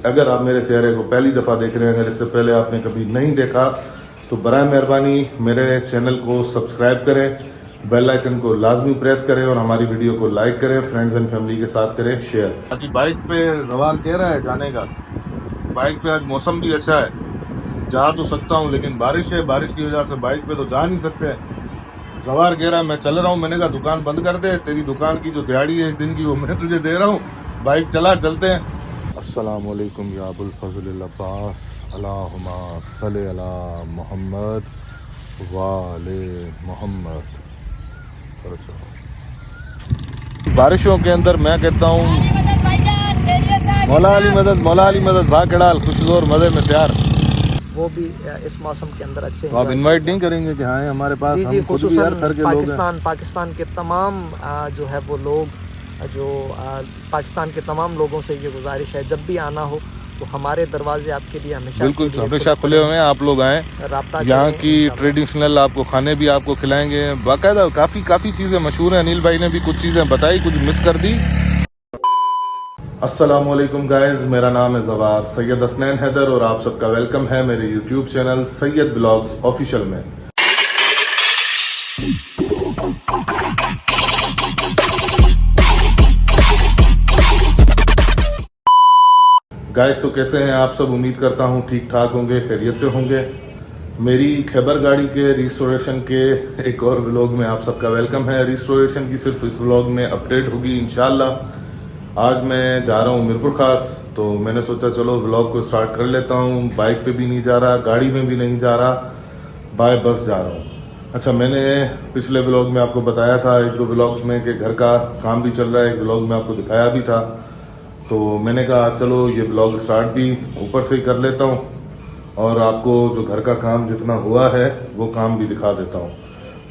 अगर आप मेरे चेहरे को पहली दफ़ा देख रहे हैं, अगर इससे पहले आपने कभी नहीं देखा तो बराए मेहरबानी मेरे चैनल को सब्सक्राइब करें, बेल आइकन को लाजमी प्रेस करें और हमारी वीडियो को लाइक करें, फ्रेंड्स एंड फैमिली के साथ करें शेयर। बाकी बाइक पे रवाल कह रहा है जाने का, बाइक पे आज मौसम भी अच्छा है, जा तो सकता हूँ लेकिन बारिश है, बारिश की वजह से बाइक पे तो जा नहीं सकते। जवार कह रहा है मैं चल रहा हूँ, मैंने कहा दुकान बंद कर दे, तेरी दुकान की जो दिहाड़ी है एक दिन की वो मैं तुझे दे रहा हूँ, बाइक चला, चलते हैं। अस्सलाम वालेकुम या अबुल फज़ल अब्बास, अल्लाहुम्मा सल्लि अला मोहम्मद वाले मोहम्मद। बारिशों के अंदर मैं कहता हूँ मौला अली मदद, मौला अली मदद, भाग कड़ाल, कुछ जोर मज़े में प्यार। वो भी इस मौसम के अंदर अच्छे तो आप इनवाइट नहीं करेंगे कि हाँ हमारे पास, हम खुद भी यार घर के लोग हैं। पाकिस्तान के तमाम जो है वो लोग जो पाकिस्तान के तमाम लोगों से ये गुजारिश है, जब भी आना हो तो हमारे दरवाजे आपके लिए बिल्कुल हमेशा खुले हुए हैं, आप लोग आएँ, यहाँ की ट्रेडिशनल आपको खाने भी आपको खिलाएंगे, बाकायदा काफ़ी चीज़ें मशहूर हैं। अनिल भाई ने भी कुछ चीज़ें बताई, कुछ मिस कर दी। अस्सलाम वालेकुम गाइस, मेरा नाम है जवार सैयद हसनैन हैदर और आप सबका वेलकम है मेरे YouTube channel Syed blogs official में। गाइस तो कैसे हैं आप सब, उम्मीद करता हूं ठीक ठाक होंगे, खैरियत से होंगे। मेरी खैबर गाड़ी के रिस्टोरेशन के एक और व्लॉग में आप सबका वेलकम है। रिस्टोरेशन की सिर्फ इस व्लॉग में अपडेट होगी इंशाल्लाह। आज मैं जा रहा हूं मीरपुर खास, तो मैंने सोचा चलो व्लॉग को स्टार्ट कर लेता हूं। बाइक पे भी नहीं जा रहा, गाड़ी में भी नहीं जा रहा, बाय बस जा रहा हूं। अच्छा, मैंने पिछले व्लॉग में आपको बताया था, एक दो व्लॉग्स में, कि घर का काम भी चल रहा है, एक व्लॉग में आपको दिखाया भी था। तो मैंने कहा चलो ये ब्लॉग स्टार्ट भी ऊपर से ही कर लेता हूँ और आपको जो घर का काम जितना हुआ है वो काम भी दिखा देता हूँ।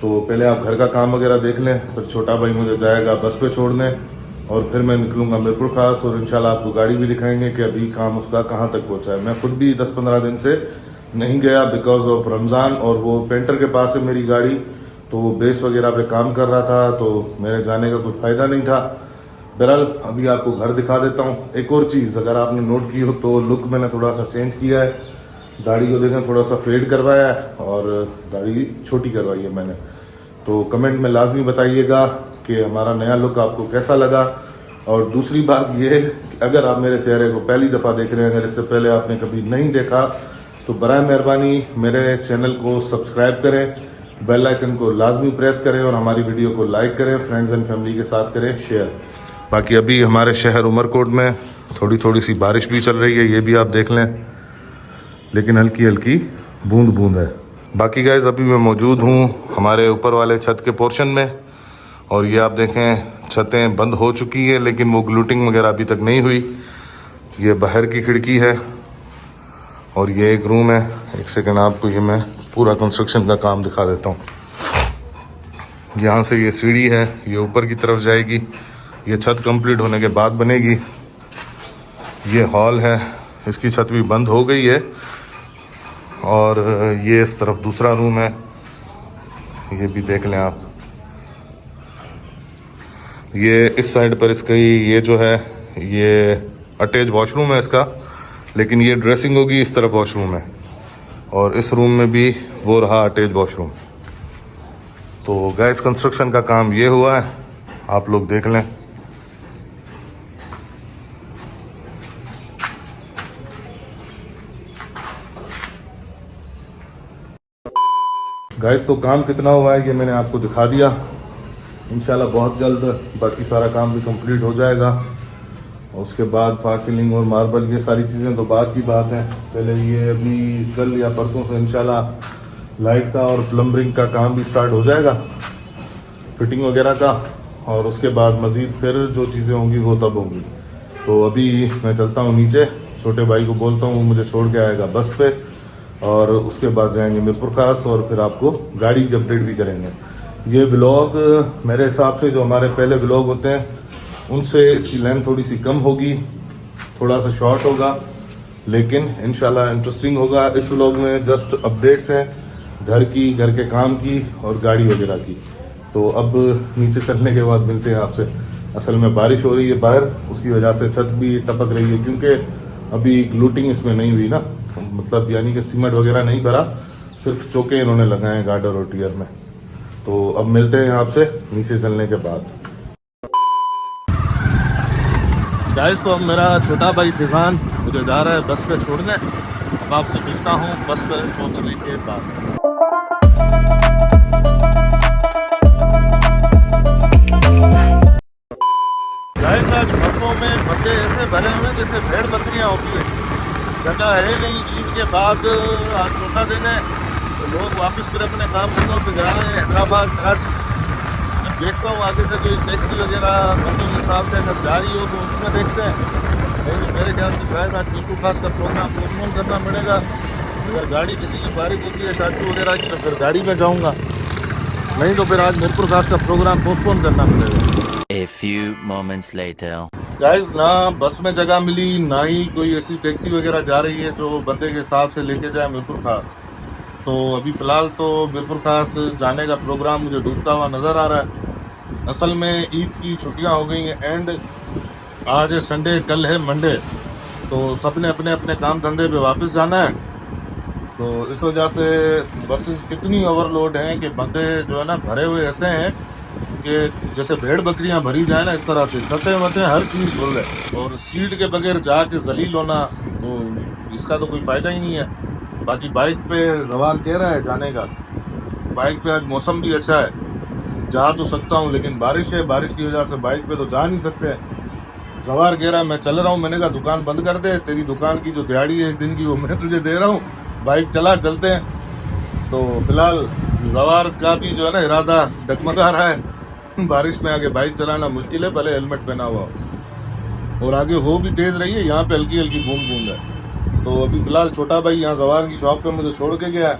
तो पहले आप घर का काम वगैरह देख लें, फिर छोटा भाई मुझे जाएगा बस पे छोड़ने और फिर मैं निकलूंगा मीरपुर खास और इंशाल्लाह आपको गाड़ी भी दिखाएंगे कि अभी काम उसका कहाँ तक पहुँचा है। मैं खुद भी 10-15 दिन से नहीं गया बिकॉज ऑफ रमज़ान, और वो पेंटर के पास है मेरी गाड़ी, तो वो बेस वगैरह पे काम कर रहा था, तो मेरे जाने का कोई फ़ायदा नहीं था। बहरहाल अभी आपको घर दिखा देता हूँ। एक और चीज़ अगर आपने नोट की हो तो लुक मैंने थोड़ा सा चेंज किया है, दाढ़ी को देखें थोड़ा सा फेड करवाया है और दाढ़ी छोटी करवाई है मैंने। तो कमेंट में लाजमी बताइएगा कि हमारा नया लुक आपको कैसा लगा। और दूसरी बात ये, अगर आप मेरे चेहरे को पहली दफ़ा देख रहे हैं, अगर इससे पहले आपने कभी नहीं देखा तो बराए मेहरबानी मेरे चैनल को सब्सक्राइब करें, बेल आइकन को लाजमी प्रेस करें और हमारी वीडियो को लाइक करें, फ्रेंड्स एंड फैमिली के साथ करें शेयर। बाकी अभी हमारे शहर उमरकोट में थोड़ी सी बारिश भी चल रही है, ये भी आप देख लें, लेकिन हल्की हल्की बूंद बूंद है। बाकी गाइस अभी मैं मौजूद हूँ हमारे ऊपर वाले छत के पोर्शन में, और ये आप देखें छतें बंद हो चुकी है लेकिन वो ग्लूटिंग वगैरह अभी तक नहीं हुई। ये बाहर की खिड़की है और ये एक रूम है। एक सेकंड, आपको ये मैं पूरा कंस्ट्रक्शन का काम दिखा देता हूँ। यहाँ से ये सीढ़ी है, ये ऊपर की तरफ जाएगी, ये छत कंप्लीट होने के बाद बनेगी। ये हॉल है, इसकी छत भी बंद हो गई है, और ये इस तरफ दूसरा रूम है, ये भी देख लें आप। ये इस साइड पर इसका ये जो है ये अटैच वॉशरूम है इसका, लेकिन ये ड्रेसिंग होगी, इस तरफ वॉशरूम है, और इस रूम में भी वो रहा अटैच वॉशरूम। तो गैस कंस्ट्रक्शन का काम ये हुआ है, आप लोग देख लें। गाइस तो काम कितना हुआ है ये मैंने आपको दिखा दिया। इंशाल्लाह बहुत जल्द बाकी सारा काम भी कंप्लीट हो जाएगा, और उसके बाद फॉल सीलिंग और मार्बल, ये सारी चीज़ें तो बाद की बात है। पहले ये अभी कल या परसों से इंशाल्लाह लाइट का और प्लम्बरिंग का काम भी स्टार्ट हो जाएगा, फिटिंग वगैरह का, और उसके बाद मज़ीद फिर जो चीज़ें होंगी वो तब होंगी। तो अभी मैं चलता हूँ नीचे, छोटे भाई को बोलता हूँ वो मुझे छोड़ के आएगा बस पे, और उसके बाद जाएंगे मीरपुर खास और फिर आपको गाड़ी की अपडेट भी करेंगे। ये व्लॉग मेरे हिसाब से जो हमारे पहले व्लॉग होते हैं उनसे इसकी लेंथ थोड़ी सी कम होगी, थोड़ा सा शॉर्ट होगा, लेकिन इंशाल्लाह इंटरेस्टिंग होगा। इस व्लॉग में जस्ट अपडेट्स हैं घर की, घर के काम की और गाड़ी वगैरह की। तो अब नीचे चलने के बाद मिलते हैं आपसे। असल में बारिश हो रही है बाहर, उसकी वजह से छत भी टपक रही है, क्योंकि अभी ग्लूटिंग इसमें नहीं हुई ना, मतलब यानी कि सीमेंट वगैरह नहीं भरा, सिर्फ चौके इन्होंने लगाए हैं गार्डर और टियर में। तो अब मिलते हैं आपसे नीचे चलने के बाद। गाइस तो अब मेरा छोटा भाई फिजान मुझे जा रहा है बस पे छोड़ने। अब आपसे मिलता हूँ बस पर पहुँचने के बाद। गाइस आज बसों में बंदे ऐसे भरे हुए हैं जैसे भेड़ बकरियाँ होती है, जगह है नहीं। ईद के बाद आज चौथा दिन है तो लोग वापस फिर अपने काम धंधों पे जा रहे हैं, हैदराबाद कराची। अब देखता हूँ आगे से कोई टैक्सी वगैरह बंदों के हिसाब से अगर जा रही हो तो उसमें देखते हैं। नहीं मेरे ख्याल से शायद आज बिल्कुल खास का प्रोग्राम पोस्टपोन करना पड़ेगा। अगर गाड़ी किसी की फारिग होती है चाचू वगैरह की तो फिर गाड़ी में जाऊँगा, नहीं तो फिर आज मिरपुर खास का प्रोग्राम पोस्टपोन करना पड़ेगा। A few moments later. Guys ना बस में जगह मिली, ना ही कोई ऐसी टैक्सी वगैरह जा रही है जो बंदे के हिसाब से लेके जाए मिरपुर खास। तो अभी फ़िलहाल तो मिरपुर खास जाने का प्रोग्राम मुझे डूबता हुआ नज़र आ रहा है। असल में ईद की छुट्टियां हो गई हैं एंड आज है संडे, कल है मंडे, तो सबने अपने अपने काम धंधे पे वापस जाना है। तो इस वजह से बसेस इतनी ओवरलोड हैं कि बंदे जो है ना भरे हुए ऐसे हैं कि जैसे भेड़ बकरियां भरी जाए ना, इस तरह से छतें वतें हर चीज़ फुल है। और सीट के बगैर जाके जलील होना तो इसका तो कोई फ़ायदा ही नहीं है। बाकी बाइक पे जवार कह रहा है जाने का, बाइक पे आज मौसम भी अच्छा है, जा तो सकता हूँ, लेकिन बारिश है, बारिश की वजह से बाइक पे तो जा नहीं सकते। जवार कह रहा है मैं चल रहा हूँ, मैंने कहा दुकान बंद कर दे, तेरी दुकान की जो दिहाड़ी है एक दिन की वो मैं तुझे दे रहा हूँ, बाइक चला, चलते हैं। तो फिलहाल जवार का भी जो है ना इरादा डगमगा रहा है। बारिश में आगे बाइक चलाना मुश्किल है, भले हेलमेट पहना हुआ हो। और आगे हो भी तेज़ रही है, यहाँ पे हल्की हल्की बूंद बूंद है। तो अभी फ़िलहाल छोटा भाई यहाँ जवार की शॉप पे मुझे छोड़ के गया है।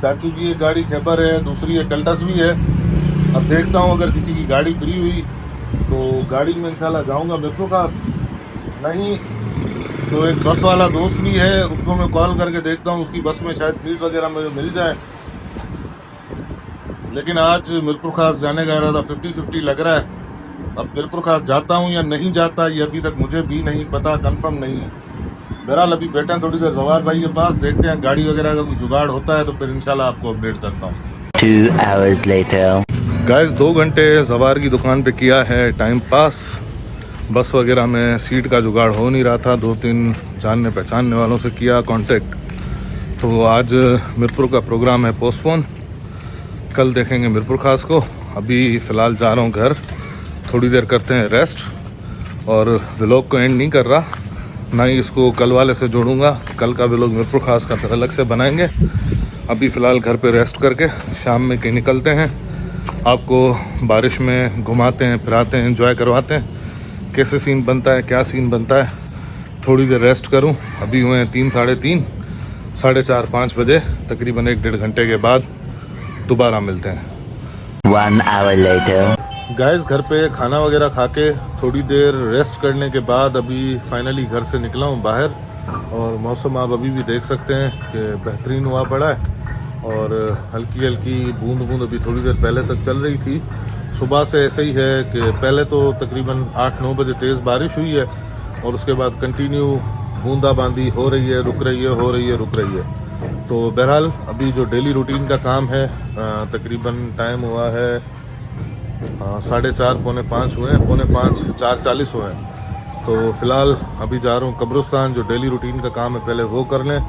चाचू की एक गाड़ी खैबर है, दूसरी एक कल्टस भी है। अब देखता हूँ अगर किसी की गाड़ी फ्री हुई तो गाड़ी में इंशाल्लाह जाऊँगा मिरपुर खास, नहीं तो एक बस वाला दोस्त भी है, उसको मैं कॉल करके देखता हूँ, उसकी बस में शायद सीट वगैरह मुझे मिल जाए। लेकिन आज मिरपुर खास जाने का इरादा 50-50 लग रहा है। अब मिरपुर खास जाता हूँ या नहीं जाता ये अभी तक मुझे भी नहीं पता, कंफर्म नहीं है। बहरहाल अभी बैठे हैं थोड़ी देर जवार भाई के पास, देखते हैं गाड़ी वगैरह का कोई जुगाड़ होता है तो फिर इंशाल्लाह आपको अपडेट करता हूँ। 2 hours later. गाइस 2 घंटे जवार की दुकान पे किया है टाइम पास। बस वगैरह में सीट का जुगाड़ हो नहीं रहा था, 2-3 जानने पहचानने वालों से किया कांटेक्ट, तो आज मिरपुर का प्रोग्राम है पोस्टपोन, कल देखेंगे मिरपुर खास को। अभी फ़िलहाल जा रहा हूँ घर, थोड़ी देर करते हैं रेस्ट, और व्लॉग को एंड नहीं कर रहा, ना ही इसको कल वाले से जोड़ूंगा। कल का व्लॉग मिरपुर खास का फिर अलग से बनाएंगे। अभी फ़िलहाल घर पे रेस्ट करके शाम में कहीं निकलते हैं, आपको बारिश में घुमाते हैं, फिराते हैं, एंजॉय करवाते हैं, कैसे सीन बनता है, क्या सीन बनता है। थोड़ी देर रेस्ट करूं, अभी हुए हैं 3, साढ़े 3, 4:30, 5 बजे, तकरीबन 1-1.5 घंटे के बाद दोबारा मिलते हैं। 1 hour later. गाइस घर पे खाना वगैरह खा के थोड़ी देर रेस्ट करने के बाद अभी फाइनली घर से निकला हूँ बाहर, और मौसम आप अभी भी देख सकते हैं कि बेहतरीन हुआ पड़ा है, और हल्की हल्की बूंद बूंद अभी थोड़ी देर पहले तक चल रही थी। सुबह से ऐसे ही है कि पहले तो तकरीबन 8-9 बजे तेज़ बारिश हुई है, और उसके बाद कंटिन्यू बूंदाबांदी हो रही है, रुक रही है, हो रही है, रुक रही है। तो बहरहाल अभी जो डेली रूटीन का काम है, तकरीबन टाइम हुआ है 4:30, पौने 5 हुए हैं, पौने 5, 4:40 हुए हैं। तो फ़िलहाल अभी जा रहा हूँ कब्रिस्तान, जो डेली रूटीन का काम है पहले वो कर लें,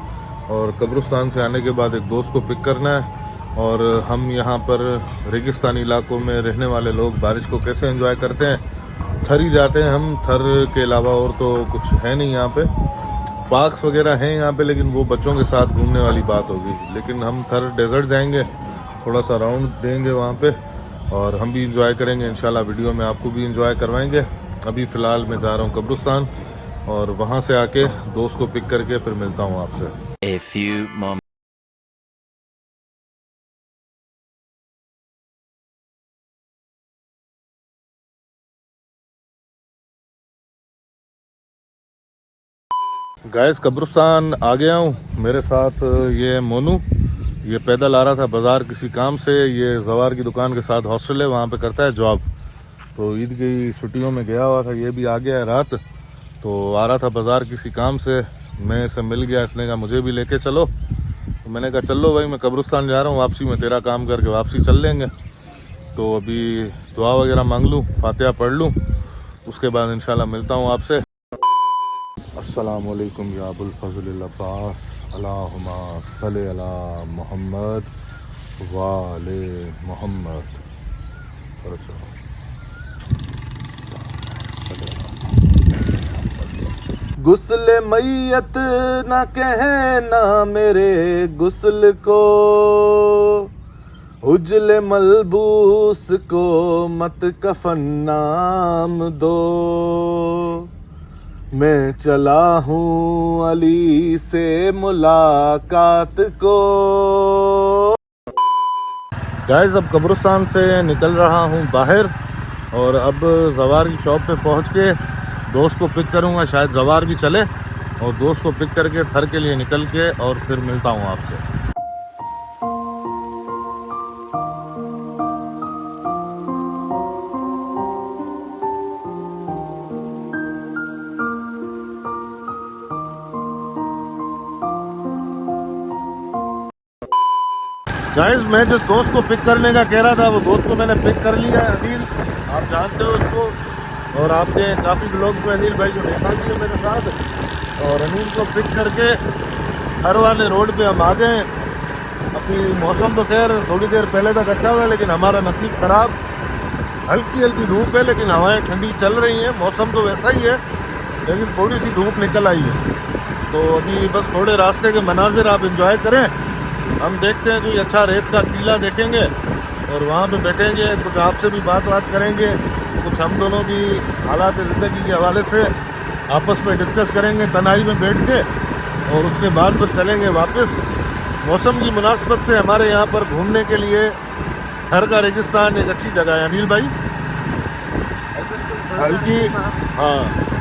और कब्रिस्तान से आने के बाद एक दोस्त को पिक करना है। और हम यहाँ पर रेगिस्तानी इलाकों में रहने वाले लोग बारिश को कैसे एंजॉय करते हैं, थर ही जाते हैं हम, थर के अलावा और तो कुछ है नहीं यहाँ पे। पार्क्स वगैरह हैं यहाँ पे, लेकिन वो बच्चों के साथ घूमने वाली बात होगी। लेकिन हम थर डेजर्ट जाएंगे, थोड़ा सा राउंड देंगे वहाँ पे, और हम भी इंजॉय करेंगे इंशाल्लाह। वीडियो में आपको भी इंजॉय करवाएंगे। अभी फ़िलहाल मैं जा रहा हूँ कब्रिस्तान, और वहाँ से आके दोस्त को पिक करके फिर मिलता हूँ आपसे। A few moments. गाइस कब्रिस्तान आ गया हूँ, मेरे साथ ये मोनू, ये पैदल आ रहा था बाज़ार किसी काम से। ये जवार की दुकान के साथ हॉस्टल है, वहाँ पे करता है जॉब, तो ईद की छुट्टियों में गया हुआ था, ये भी आ गया है रात। तो आ रहा था बाज़ार किसी काम से, मैं से मिल गया, इसने कहा मुझे भी लेके चलो। तो मैंने कहा चलो भाई, मैं कब्रिस्तान जा रहा हूँ, वापसी में तेरा काम करके वापसी चल लेंगे। तो अभी दुआ वगैरह मांग लूँ, फातिहा पढ़ लूँ, उसके बाद इंशाल्लाह मिलता हूँ आपसे। अस्सलाम वालेकुम या अबुल फज़ल अब्बास, अल्लाहुम्मा सल्लि अला मुहम्मद व आले मुहम्मद। गुस्ल मैयत न कहना मेरे गुस्ल को, उजले मलबूस को मत कफन नाम दो। मैं चला हूँ अली से मुलाकात को। गाइस, अब कब्रिस्तान से निकल रहा हूँ बाहर और अब जवार की शॉप पे पहुँच के दोस्त को पिक करूँगा, शायद जवार भी चले, और दोस्त को पिक करके थर के लिए निकल के और फिर मिलता हूँ आपसे। गाइस, मैं जिस दोस्त को पिक करने का कह रहा था, वो दोस्त को मैंने पिक कर लिया है, अनिल, आप जानते हो उसको, और आपने काफ़ी ब्लॉग्स में अनिल भाई को देखा भी है मेरे साथ। और अनिल को पिक करके हर वाले रोड पे हम आ गए। अभी मौसम तो खैर थोड़ी देर पहले तक अच्छा था, लेकिन हमारा नसीब ख़राब, हल्की हल्की धूप है लेकिन हवाएं ठंडी चल रही हैं। मौसम तो वैसा ही है लेकिन थोड़ी सी धूप निकल आई है। तो अभी बस थोड़े रास्ते के मनाजिर आप इंजॉय करें, हम देखते हैं कोई अच्छा रेत का टीला देखेंगे और वहाँ पे बैठेंगे, कुछ आपसे भी बात करेंगे, कुछ हम दोनों भी हालात ज़िंदगी के हवाले से आपस में डिस्कस करेंगे तन्हाई में बैठ के, और उसके बाद बस चलेंगे वापस। मौसम की मुनासबत से हमारे यहाँ पर घूमने के लिए थर का रेगिस्तान एक अच्छी जगह है अनिल भाई। हल्की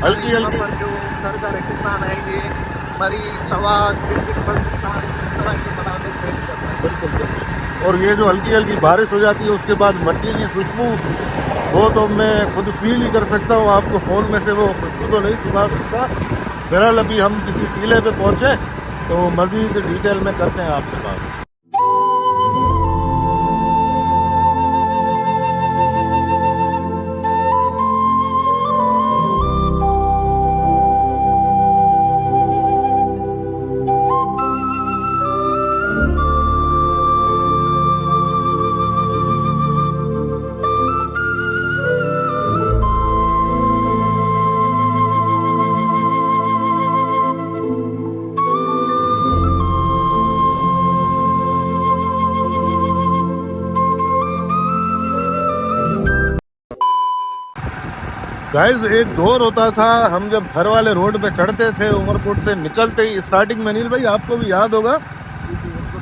हल्की जो थर का रेगिस्तान है ये मरी सवाद बल्तिस्तान इस तरह के बनाने से बिल्कुल बिल्कुल। और ये जो हल्की हल्की बारिश हो जाती है उसके बाद मट्टी की खुशबू, वो तो मैं खुद फील ही कर सकता हूँ, आपको फ़ोन में से वो खुशबू तो नहीं छुपा सकता। बहरहाल अभी हम किसी टीले पे पहुँचे तो मज़ीद डिटेल में करते हैं आपसे बात। गाइस, एक दौर होता था, हम जब थर वाले रोड पे चढ़ते थे, उमरकोट से निकलते ही स्टार्टिंग में, अनिल भाई आपको भी याद होगा,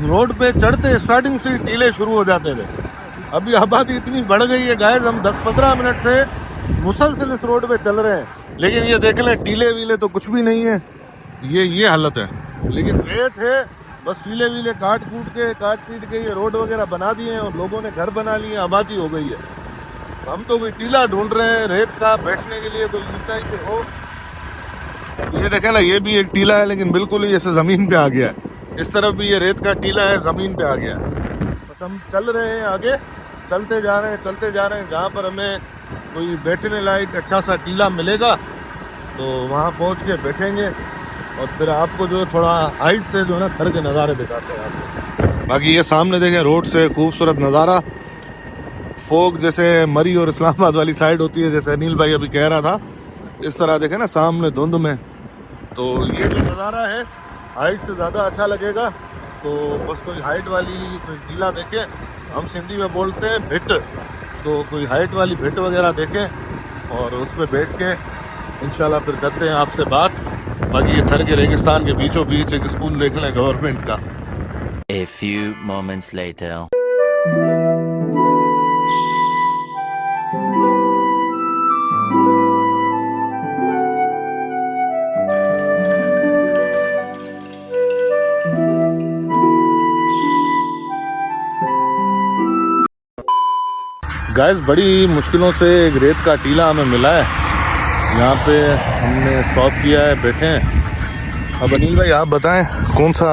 रोड पे चढ़ते स्टार्टिंग से टीले शुरू हो जाते थे। अभी आबादी इतनी बढ़ गई है गाइस, हम 10-15 मिनट से मुसलसल इस रोड पे चल रहे हैं, लेकिन ये देख लें टीले वीले तो कुछ भी नहीं है, ये हालत है। लेकिन रेत है, बस टीले वीले काट पीट के ये रोड वगैरह बना दिए हैं और लोगों ने घर बना लिए, आबादी हो गई है। हम तो कोई टीला ढूंढ रहे हैं रेत का बैठने के लिए, कोई ऊंचाई पे हो। ये देखें ना, ये भी एक टीला है लेकिन बिल्कुल ही ऐसे ज़मीन पे आ गया है। इस तरफ भी ये रेत का टीला है, ज़मीन पे आ गया है। बस हम चल रहे हैं आगे, चलते जा रहे हैं। जहाँ पर हमें कोई बैठने लायक अच्छा सा टीला मिलेगा तो वहाँ पहुँच के बैठेंगे और फिर आपको जो थोड़ा हाइट से जो है ना थर के नज़ारे दिखाते हैं आपको। बाकी ये सामने देखें, रोड से खूबसूरत नज़ारा, फोग जैसे मरी और इस्लामाबाद वाली साइड होती है, जैसे अनिल भाई अभी कह रहा था, इस तरह देखे ना सामने धुंध में। तो ये जो नज़ारा है हाइट से ज़्यादा अच्छा लगेगा। तो बस कोई हाइट वाली कोई टीला देखे, हम सिंधी में बोलते हैं भिट, तो कोई हाइट वाली भिट वगैरह देखें और उस पर बैठ के इंशाल्लाह फिर करते हैं आपसे बात। बाकी ये थर के रेगिस्तान के बीचों बीच एक स्कूल देख लें गवर्नमेंट का। A few moments later. Guys, बड़ी मुश्किलों से एक रेत का टीला हमें मिला है यहाँ पे हमने स्टॉप किया है, बैठे हैं। अब अनिल भाई आप बताएं कौन सा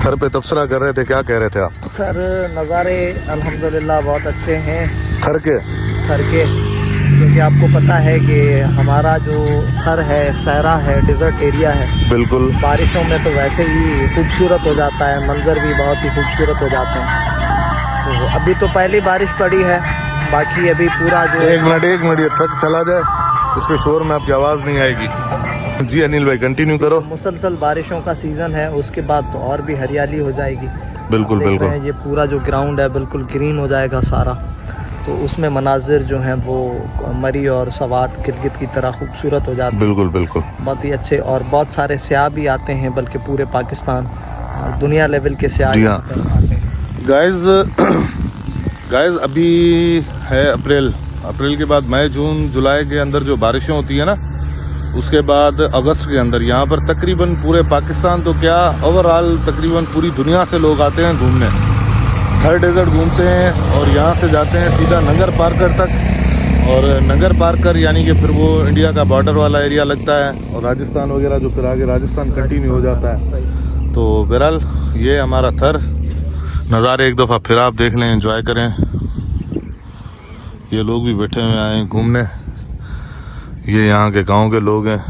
थर पे तबसरा कर रहे थे, क्या कह रहे थे आप? सर नज़ारे अल्हम्दुलिल्लाह बहुत अच्छे हैं थर के, क्योंकि आपको पता है कि हमारा जो थर है सहरा है, डिज़र्ट एरिया है। बिल्कुल। बारिशों में तो वैसे ही खूबसूरत हो जाता है, मंज़र भी बहुत ही खूबसूरत हो जाते हैं। तो अभी तो पहली बारिश पड़ी है, बाकी अभी पूरा जो एक मिनट ये ट्रक चला जाए, इसके शोर में आपकी आवाज़ नहीं आएगी। जी अनिल भाई कंटिन्यू करो। मुसलसल बारिशों का सीज़न है, उसके बाद तो और भी हरियाली हो जाएगी। बिल्कुल देख बिल्कुल। रहे हैं, ये पूरा जो ग्राउंड है बिल्कुल ग्रीन हो जाएगा सारा, तो उसमें मनाजिर जो हैं वो मरी और सवात गिलगित की तरह खूबसूरत हो जाते हैं। बिल्कुल बिल्कुल। बहुत ही अच्छे, और बहुत सारे सियाह भी आते हैं, बल्कि पूरे पाकिस्तान और दुनिया लेवल के सियाह जी यहाँ हाँ। पे आते हैं। गाइस अभी है अप्रैल के बाद मई जून जुलाई के अंदर जो बारिशें होती है ना, उसके बाद अगस्त के अंदर यहाँ पर तकरीबन पूरे पाकिस्तान तो क्या ओवरऑल तकरीबन पूरी दुनिया से लोग आते हैं घूमने। थर डेजर्ट घूमते हैं और यहाँ से जाते हैं सीधा नगर पार्कर तक, और नगर पार्कर यानी कि फिर वो इंडिया का बॉर्डर वाला एरिया लगता है, और राजस्थान वगैरह जो फिर आगे राजस्थान कंटिन्यू हो जाता है। सही। तो बहरहाल ये हमारा थर नज़ारे एक दफ़ा फिर आप देख लें, एंजॉय करें। ये लोग भी बैठे हुए आए हैं घूमने, ये यहाँ के गांव के लोग हैं।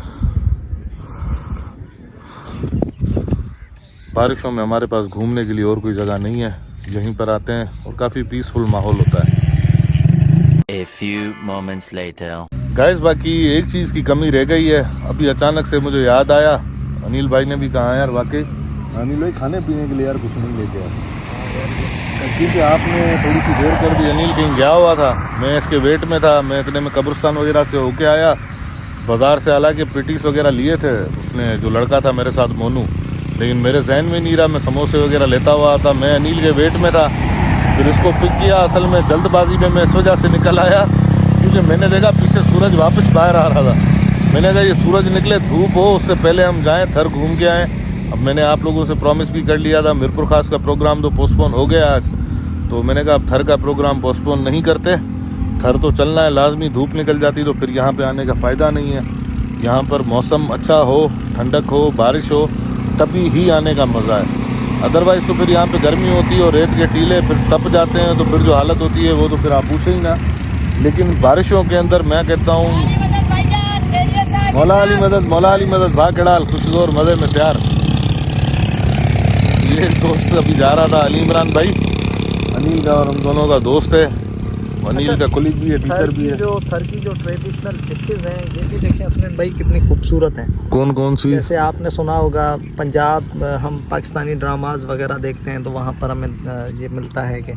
बारिशों में हमारे पास घूमने के लिए और कोई जगह नहीं है, यहीं पर आते हैं और काफ़ी पीसफुल माहौल होता है। A few moments later. Guys बाकी एक चीज़ की कमी रह गई है, अभी अचानक से मुझे याद आया, अनिल भाई ने भी कहा यार वाकई अनिल भाई खाने पीने के लिए यार कुछ नहीं लेके आए, क्योंकि आपने थोड़ी सी देर कर दी। अनिल कहीं गया हुआ था, मैं इसके वेट में था, मैं इतने में कब्रिस्तान वगैरह से होके आया। बाज़ार से हालांकि पेटीज वगैरह लिए थे उसने, जो लड़का था मेरे साथ मोनू, लेकिन मेरे जहन में नहीं रहा, मैं समोसे वगैरह लेता हुआ था, मैं अनिल के वेट में था। फिर इसको पिक किया, असल में जल्दबाजी में मैं इस वजह से निकल आया क्योंकि मैंने देखा पीछे सूरज वापस बाहर आ रहा था। मैंने कहा ये सूरज निकले धूप हो उससे पहले हम जाएँ, थर घूम के आएँ। अब मैंने आप लोगों से प्रॉमिस भी कर लिया था, मीरपुर खास का प्रोग्राम तो पोस्टपोन हो गया आज, तो मैंने कहा अब थर का प्रोग्राम पोस्टपोन नहीं करते, थर तो चलना है लाजमी। धूप निकल जाती तो फिर यहाँ पे आने का फ़ायदा नहीं है। यहाँ पर मौसम अच्छा हो, ठंडक हो, बारिश हो, तभी ही आने का मज़ा है। अदरवाइज़ तो फिर यहाँ पे गर्मी होती है और रेत के टीले फिर तप जाते हैं, तो फिर जो हालत होती है वो तो फिर आप पूछे ही ना। लेकिन बारिशों के अंदर मैं कहता हूँ मौला अली मदद भाग कड़ाल खुश और मज़े में प्यार। ये दोस्त अभी जा रहा था अली इमरान भाई, अनिल का और हम दोनों का दोस्त है, अनिल का कोलीग भी है, टीचर भी है। थर की जो ट्रेडिशनल डिशेज हैं ये भी देखें असलम भाई कितनी खूबसूरत हैं। कौन कौन सी? जैसे आपने सुना होगा पंजाब, हम पाकिस्तानी ड्रामाज वगैरह देखते हैं तो वहाँ पर हमें ये मिलता है कि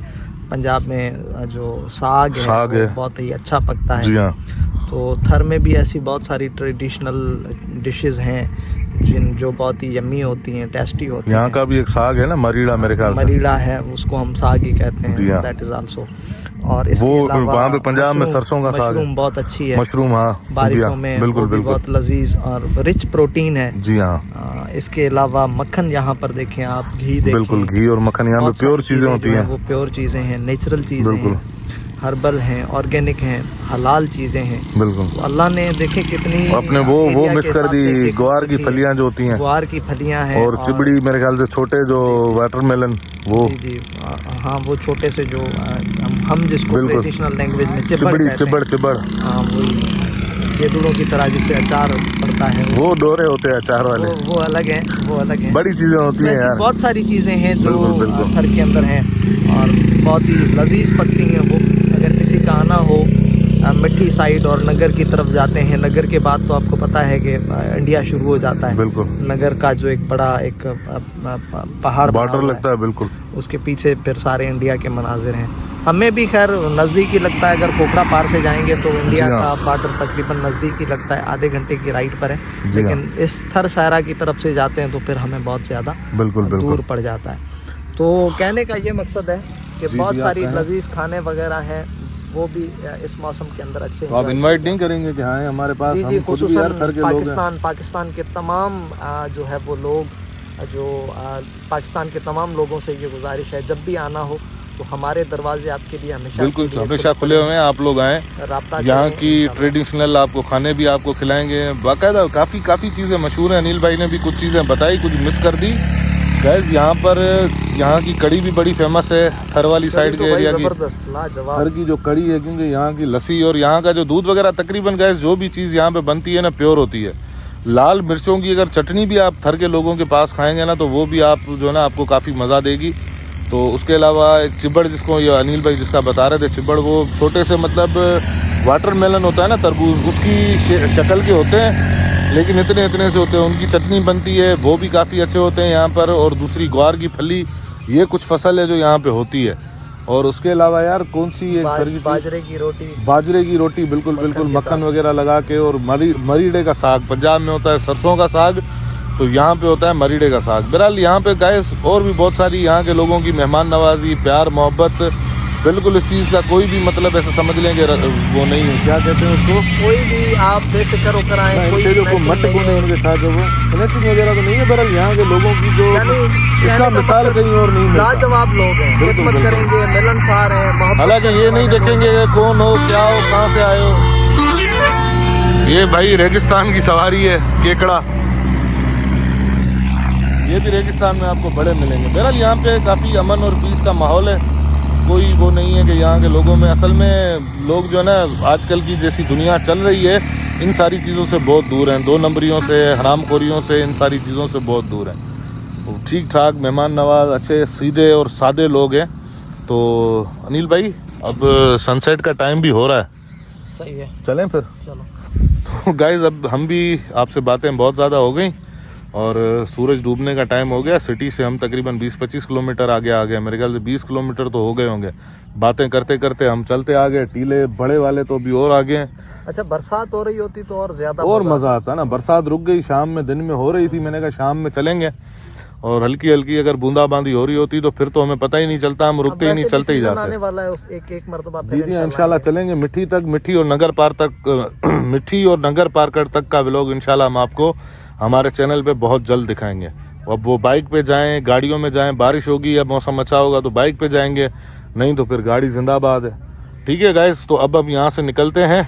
पंजाब में जो साग है वो बहुत ही अच्छा पकता है। जी हाँ। तो थर में भी ऐसी बहुत सारी ट्रेडिशनल डिशेस हैं जो बहुत ही यम्मी होती हैं, टेस्टी होती हैं। यहाँ का भी एक साग है ना, मरीड़ा, मेरे ख्याल से मरीड़ा है, उसको हम साग ही कहते हैं, दैट इज आल्सो। और इसके अलावा वहाँ पे पंजाब में सरसों का साग, मशरूम बहुत अच्छी है, मशरूम, हाँ बारिशों में बिल्कुल बिल्कुल बहुत लजीज और रिच प्रोटीन है। जी हाँ। इसके अलावा मक्खन यहाँ पर देखें आप, घी देखें, बिल्कुल घी और मक्खन यहाँ पे प्योर चीजें होती हैं, वो प्योर चीज़ें हैं, नेचुरल चीज़ें हैं, हर्बल हैं, ऑर्गेनिक हैं, हलाल चीज़ें हैं। बिल्कुल। तो अल्लाह ने देखे कितनी अपने वो मिस कर दी, ग्वार की फलियां जो होती हैं, ग्वार की फलियां हैं, और चिबड़ी मेरे ख्याल से छोटे जो वाटरमेलन वो जी हाँ, वो छोटे से जो हम जिसको ट्रेडिशनल लैंग्वेज में चिबड़ हाँ वही गेदुड़ों की तरह जिससे अचार पड़ता है, वो डोरे होते हैं अचार वाले, वो अलग है, बड़ी चीजें होती हैं यार। बहुत सारी चीज़ें हैं जो थर के अंदर हैं और बहुत ही लजीज पकती हैं वो। अगर किसी का आना हो मिट्टी साइड और नगर की तरफ जाते हैं, नगर के बाद तो आपको पता है कि इंडिया शुरू हो जाता है। बिल्कुल। नगर का जो एक बड़ा एक पहाड़ बॉर्डर लगता है, बिल्कुल उसके पीछे फिर सारे इंडिया के मनाजिर हैं। हमें भी खैर नज़दीक ही लगता है, अगर खोखरा पार से जाएंगे तो इंडिया का बॉर्डर तकरीबन नज़दीक ही लगता है, आधे घंटे की राइड पर है। लेकिन इस थर सहरा की तरफ से जाते हैं तो फिर हमें बहुत ज़्यादा दूर पड़ जाता है। तो कहने का ये मकसद है कि बहुत सारी लजीज खाने वगैरह हैं, वो भी इस मौसम के अंदर अच्छे। तो आप इनवाइट नहीं करेंगे कि हाँ हमारे पास, जी खुसूसन पाकिस्तान के तमाम जो है वो लोग, जो पाकिस्तान के तमाम लोगों से ये गुजारिश है जब भी आना हो तो हमारे दरवाजे आपके लिए हमेशा बिल्कुल हमेशा खुले हुए हैं, आप लोग आएँ। राब्ता यहाँ करें। की ट्रेडिशनल आपको खाने भी आपको खिलाएंगे, बाकायदा काफ़ी चीज़ें मशहूर हैं। अनिल भाई ने भी कुछ चीज़ें बताई, कुछ मिस कर दी। गैस यहाँ की कड़ी भी बड़ी फेमस है, थर वाली साइड के एरिया की। जबरदस्त लाजवाब। थर की जो कड़ी है, क्योंकि यहाँ की लस्सी और यहाँ का जो दूध वगैरह, तकरीबन गैस जो भी चीज़ यहाँ पे बनती है ना प्योर होती है। लाल मिर्चों की अगर चटनी भी आप थर के लोगों के पास खाएंगे ना, तो वो भी आप जो है ना आपको काफ़ी मज़ा देगी। तो उसके अलावा एक चिबड़, जिसको ये अनिल भाई जिसका बता रहे थे चिबड़, वो छोटे से मतलब वाटरमेलन होता है ना, तरबूज, उसकी शक्ल के होते हैं, लेकिन इतने से होते हैं। उनकी चटनी बनती है, वो भी काफ़ी अच्छे होते हैं यहाँ पर। और दूसरी ग्वार की फली, ये कुछ फसल है जो यहाँ पे होती है। और उसके अलावा यार कौन सी एक बाजरे की रोटी, बिल्कुल मक्खन वगैरह लगा के। और मरीडे का साग, पंजाब में होता है सरसों का साग, तो यहाँ पे होता है मरीडे का साग। बहरहाल यहाँ पे गाइस और भी बहुत सारी यहाँ के लोगों की मेहमान नवाजी, प्यार मोहब्बत, बिल्कुल इस चीज़ का कोई भी मतलब ऐसा समझ लें कि वो नहीं है, क्या कहते हैं उसको, कोई भी आप बेफिक्र होकर आए, कोई मट को नहीं उनके साथ जो स्नैचिंग वगैरह तो नहीं है। बहरहाल यहाँ के लोगों की जो इसका मिसाल कहीं और नहीं मिलता। लाजवाब लोग हैं, खिदमत करेंगे, मिलनसार हैं। हालांकि ये नहीं देखेंगे कौन हो, क्या हो, कहाँ से आए हो। ये भाई रेगिस्तान की सवारी है, केकड़ा, ये भी रेगिस्तान में आपको बड़े मिलेंगे। बहरहाल यहाँ पे काफ़ी अमन और पीस का माहौल है, कोई वो नहीं है कि यहाँ के लोगों में, असल में लोग जो है ना आजकल की जैसी दुनिया चल रही है, इन सारी चीज़ों से बहुत दूर हैं। 2 नंबरियों से, हरामखोरियों से, इन सारी चीज़ों से बहुत दूर हैं। ठीक ठाक मेहमान नवाज, अच्छे सीधे और सादे लोग हैं। तो अनिल भाई, अब सनसेट का टाइम भी हो रहा है, सही है, चलें फिर। चलो। तो गाइज अब हम भी, आपसे बातें बहुत ज़्यादा हो गई और सूरज डूबने का टाइम हो गया। सिटी से हम तकरीबन 20-25 किलोमीटर आगे आ गए, मेरे ख्याल से 20 किलोमीटर तो हो गए होंगे। बातें करते करते हम चलते आ गए, टीले बड़े वाले तो अभी और आगे हैं। अच्छा, बरसात हो रही होती तो और ज़्यादा और मज़ा आता ना। बरसात रुक गई, शाम में, दिन में हो रही थी, मैंने कहा शाम में चलेंगे। और हल्की हल्की अगर बूंदाबांदी हो रही होती तो फिर तो हमें पता ही नहीं चलता, हम रुकते ही नहीं, चलते ही जाते। आने वाला है, एक मरतबा जी इंशाल्लाह चलेंगे। मिट्टी और नगर पार तक मिट्टी और नगर पार्कर तक का व्लॉग इंशाल्लाह हम आपको हमारे चैनल पे बहुत जल्द दिखाएंगे। अब वो बाइक पे जाएं, गाड़ियों में जाएं, बारिश होगी या मौसम अच्छा होगा तो बाइक पे जाएंगे, नहीं तो फिर गाड़ी जिंदाबाद है। ठीक है गाइस, तो अब हम यहाँ से निकलते हैं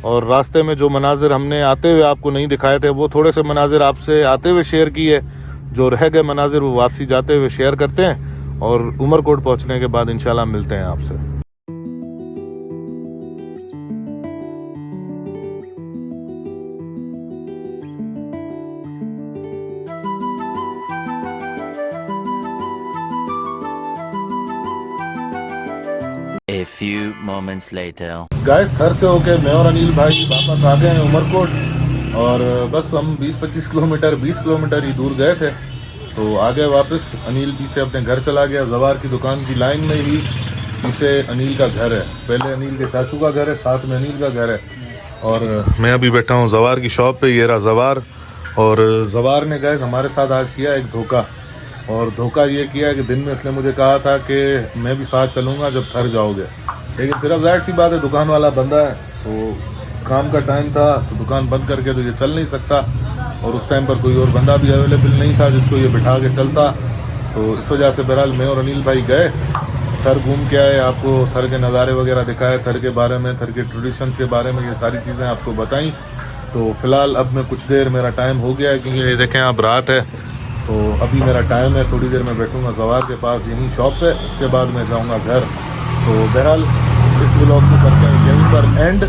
और रास्ते में जो मनाजिर हमने आते हुए आपको नहीं दिखाए थे, वो थोड़े से मनाजिर आपसे आते हुए शेयर किए। जो रह गए मनाजिर वो वापसी जाते हुए शेयर करते हैं और उमरकोट पहुँचने के बाद इंशाल्लाह मिलते हैं आपसे। A few moments later. Guys, थर से होके मैं और अनिल भाई वापस आ गए हैं उमरकोट। और बस हम 20 किलोमीटर ही दूर गए थे, तो आ गए वापस। अनिल पीछे अपने घर चला गया, जवार की दुकान की लाइन में ही पीछे अनिल का घर है। पहले अनिल के चाचू का घर है, साथ में अनिल का घर है। और मैं अभी बैठा हूँ जवार की शॉप पे, ये रहा जवार। और जवार ने गाइस हमारे साथ आज किया एक धोखा। और धोखा ये किया कि दिन में इसने मुझे कहा था कि मैं भी साथ चलूँगा जब थर जाओगे, लेकिन फिर अब जाहिर सी बात है दुकान वाला बंदा है, तो काम का टाइम था तो दुकान बंद करके तो ये चल नहीं सकता। और उस टाइम पर कोई और बंदा भी अवेलेबल नहीं था जिसको ये बिठा के चलता। तो इस वजह से बहरहाल मैं और अनिल भाई गए, थर घूम के आए, आपको थर के नज़ारे वगैरह दिखाए, थर के बारे में, थर के ट्रेडिशंस के बारे में ये सारी चीज़ें आपको बताई। तो फ़िलहाल अब मैं कुछ देर, मेरा टाइम हो गया है क्योंकि ये देखें आप रात है, तो अभी मेरा टाइम है, थोड़ी देर में बैठूंगा जवार के पास यहीं शॉप पे, उसके बाद मैं जाऊंगा घर। तो बहरहाल इस व्लॉग को करते हैं यहीं पर एंड।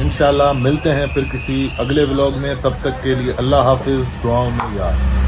इंशाल्लाह मिलते हैं फिर किसी अगले व्लॉग में, तब तक के लिए अल्लाह हाफिज़, दुआओं में याद।